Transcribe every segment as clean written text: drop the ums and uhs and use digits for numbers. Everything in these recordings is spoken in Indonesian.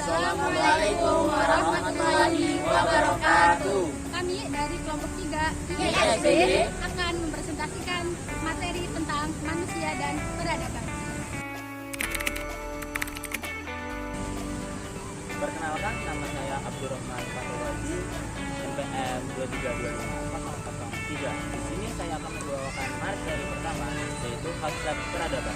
Assalamualaikum warahmatullahi wabarakatuh. Kami dari kelompok 3 ISB akan mempresentasikan materi tentang manusia dan peradaban. Perkenalkan, nama saya Abdurrahman Fatulwaji, NPM 23250003. Di sini saya akan membawakan materi pertama, yaitu konsep peradaban.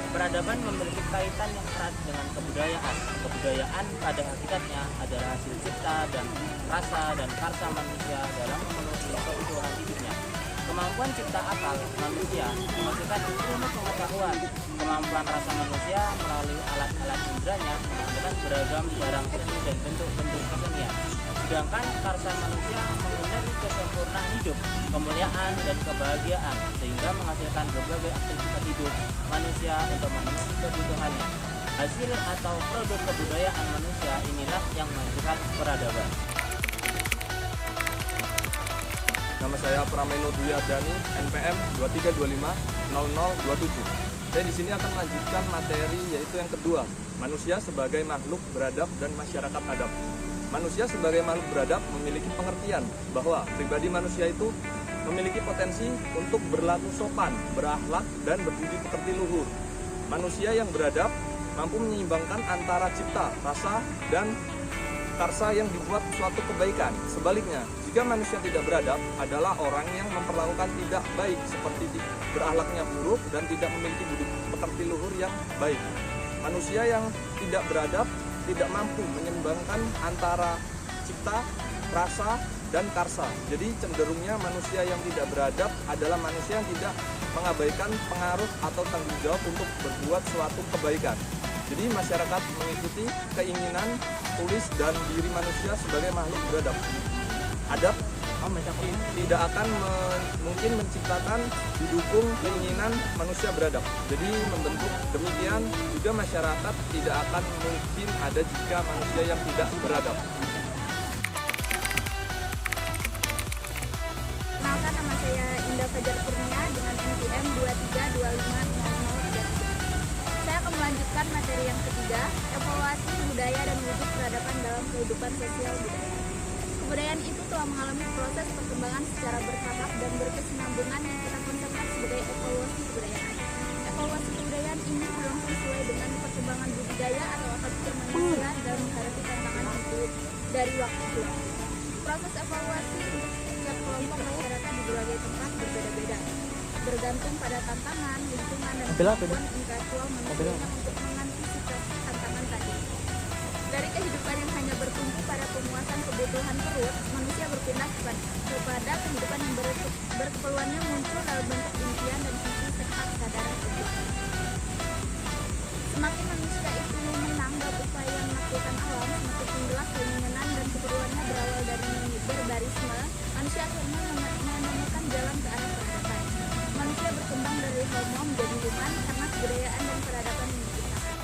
Peradaban memiliki kaitan yang erat dengan kebudayaan. Kebudayaan pada hakikatnya adalah hasil cipta dan rasa dan karsa manusia dalam memenuhi kebutuhan hidupnya. Kemampuan cipta akal manusia menghasilkan ilmu pengetahuan. Kemampuan rasa manusia melalui alat-alat inderanya menghasilkan beragam barang seni dan bentuk-bentuk kesenian. Sedangkan karsa manusia mengenai kesempurnaan hidup, kemuliaan, dan kebahagiaan, sehingga menghasilkan berbagai aktivitas hidup manusia untuk memenuhi kebutuhannya. Hasil atau produk kebudayaan manusia inilah yang menghasilkan peradaban. Nama saya Prameno Dwi Ardani, NPM 23250027. Saya di sini akan melanjutkan materi yaitu yang kedua, manusia sebagai makhluk beradab dan masyarakat adab. Manusia sebagai makhluk beradab memiliki pengertian bahwa pribadi manusia itu memiliki potensi untuk berlaku sopan, berakhlak, dan berbudi pekerti luhur. Manusia yang beradab mampu menyeimbangkan antara cipta, rasa, dan karsa yang dibuat suatu kebaikan. Sebaliknya, jika manusia tidak beradab adalah orang yang memperlakukan tidak baik, seperti berakhlaknya buruk dan tidak memiliki budi pekerti luhur yang baik. Manusia yang tidak beradab tidak mampu menyeimbangkan antara cipta, rasa, dan karsa. Jadi cenderungnya manusia yang tidak beradab adalah manusia yang tidak mengabaikan pengaruh atau tanggung jawab untuk berbuat suatu kebaikan. Jadi masyarakat mengikuti keinginan, tulis, dan diri manusia sebagai makhluk beradab. Adab tidak akan mungkin menciptakan didukung keinginan manusia beradab. Jadi membentuk demikian juga masyarakat tidak akan mungkin ada jika manusia yang tidak beradab. Kenalkan, nama saya Indah Fajar Kurnia dengan NPM 23250033. Saya akan melanjutkan materi yang ketiga, evaluasi budaya dan wujud peradaban dalam kehidupan sosial budaya. Kebudayaan itu telah mengalami proses perkembangan secara bertahap dan berkesinambungan yang kita konsepkan sebagai evaluasi kebudayaan. Evaluasi kebudayaan ini berlangsung sesuai dengan perkembangan budidaya atau akal pikir manusia dalam menghadapi tantangan hidup dari waktu ke waktu. Proses evaluasi untuk setiap kelompok masyarakat di berbagai tempat berbeda-beda, bergantung pada tantangan, lingkungan, dan kemampuan intelektual manusia untuk mengantisipasi tantangan tadi. Dari kehidupan yang hanya bertumpu pada pemuasan kebutuhan perut, manusia berpindah kepada kehidupan yang berkeperluannya muncul dalam bentuk impian dan visi serta kesadaran hidup. Semakin manusia itu menang dalam upaya menaklukkan alam, semakin jelas keinginan dan keperluannya berawal dari berbarisme, manusia akhirnya menemukan jalan ke arah peradaban. Manusia berkembang dari homo menjadi human karena kebudayaan dan peradaban yang diciptakan.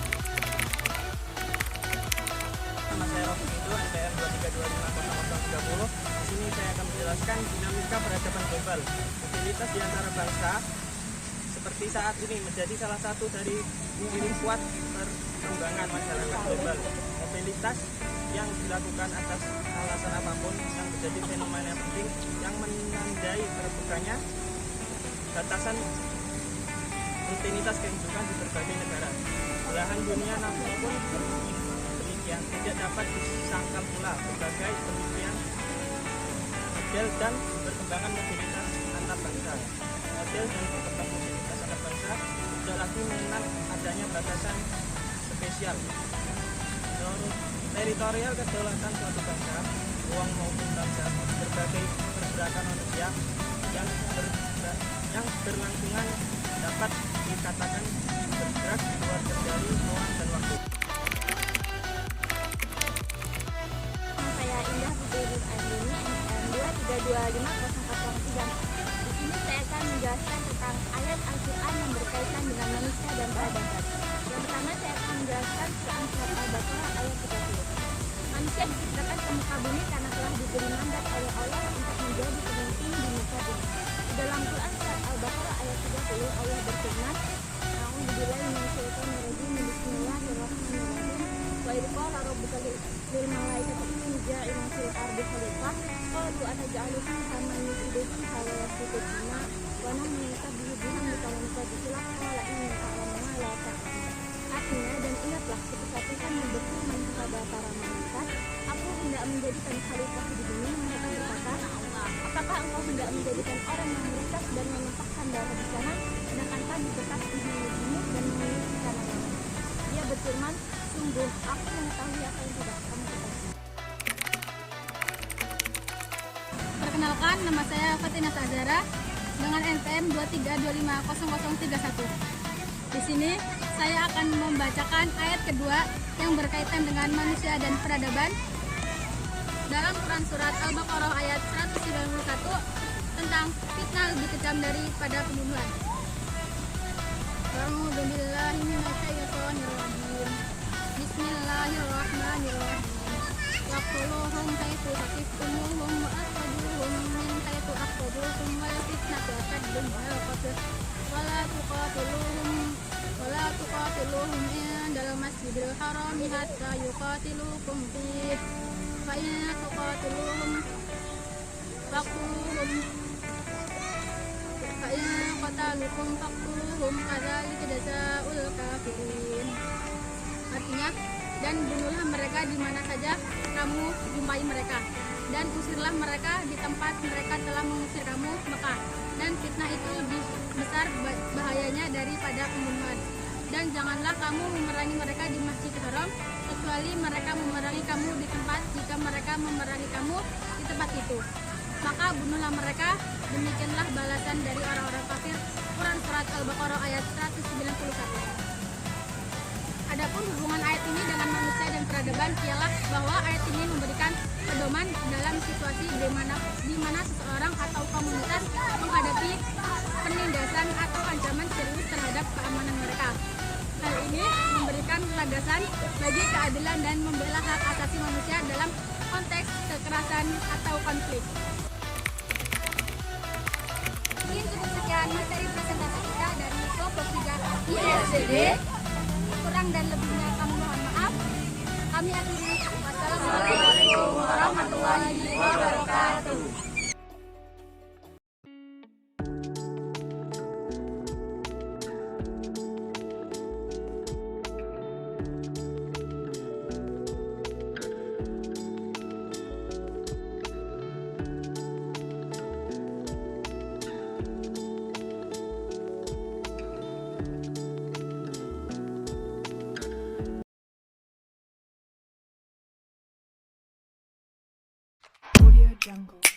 Nama saya Rofi Indo, NPM 23250030. Di sini saya akan menjelaskan dinamika peradaban global. Mobilitas di antara bangsa seperti saat ini menjadi salah satu dari ciri kuat perkembangan masyarakat global. Mobilitas yang dilakukan atas alasan apapun yang menjadi fenomena penting yang menandai terbukanya batasan rutinitas kehidupan di berbagai negara. Belahan dunia namun pun demikian tidak dapat disangkal pula berbagai demikian model dan berkembangan mobilitas antar bangsa. Model dan berkembang mobilitas antar bangsa tidak lagi mengenal adanya batasan spesial. Teritorial kedaulatan suatu bangsa, ruang maupun bangsa, berbagai pergerakan manusia yang berlangsungan dapat dikatakan bergerak di luar kendali ruang dan waktu. Saya Indah Putri Andini, NPM 23250043. Di sini saya akan menjelaskan tentang ayat Al-Quran yang berkaitan dengan manusia dan peradaban. Yang pertama saya akan menjelaskan Quran surat Al-Baqarah ayat 30. Manusia diciptakan ke muka bumi karena telah diberi mandat oleh Allah untuk menjadi pemimpin di muka bumi. Di dalam Quran surat Al-Baqarah ayat 30 Allah berfirman, A'udzubillahi minasyaitonir rajim, Bismillahirrahmanirrahim. Wa wa idh qala rabbuka lil malaikati inni ja'ilun fil ardi khalifah qalu ataj'alu fiha man yufsidu fiha wa yasfiku dima wa nahnu nusabbihu bihamdika wa nuqaddisu lak qala inni a'lamu ma la ta'lamun. Artinya, dan ingatlah ketika Tuhan berfirman kepada para malaikat, aku hendak menjadikan khalifah di bumi. Mereka berkata, apakah engkau hendak menjadikan orang yang merusak dan menumpahkan darah di sana, sedangkan kami tetap mengujimu dan memiliki tanaman? Dia berfirman, sungguh aku mengetahui apa yang tidak kamu ketahui. Perkenalkan, nama saya Fatina Azhara dengan NPM 23250031. Di sini saya akan membacakan ayat kedua yang berkaitan dengan manusia dan peradaban dalam Quran surat Al-Baqarah ayat 191 tentang fitnah lebih kejam daripada pembunuhan. A'udzubillahi minasyaitonirrajim. Bismillahirrahmanirrahim. Waqtuluhum haitsu taqiftumuhum wa akhrijuhum min haitsu akhrajukum wal fitnatu ashaddu minal qatl wala tuqatiluhum indal masjidil haram hatta yuqatilukum fihi fa in tuqatiluhum faqtuluhum fa in qatalukum faqtuluhum kadzalika jazaa'ul kafirin. Artinya, dan bunuhlah mereka di mana saja kamu jumpai mereka, dan usirlah mereka di tempat mereka telah mengusir kamu, Mekah. Dan fitnah itu lebih besar bahayanya daripada pembunuhan. Dan janganlah kamu memerangi mereka di Masjidil Haram, kecuali mereka memerangi kamu di tempat jika mereka memerangi kamu di tempat itu. Maka bunuhlah mereka. Demikianlah balasan dari orang-orang kafir. Quran surat Al-Baqarah ayat 191. Adapun hubungan ayat ini dengan manusia dan peradaban ialah bahwa ayat ini memberikan pedoman dalam situasi di mana seseorang atau komunitas menghadapi penindasan atau ancaman serius terhadap keamanan mereka. Hal ini memberikan landasan bagi keadilan dan membela hak asasi manusia dalam konteks kekerasan atau konflik. Mungkin cukup sekian materi presentasi kita dari kelompok 3 ISDD. Kurang dan lebihnya kami mohon maaf. Kami akhiri. Wassalamualaikum warahmatullahi wabarakatuh. Audio Jungle.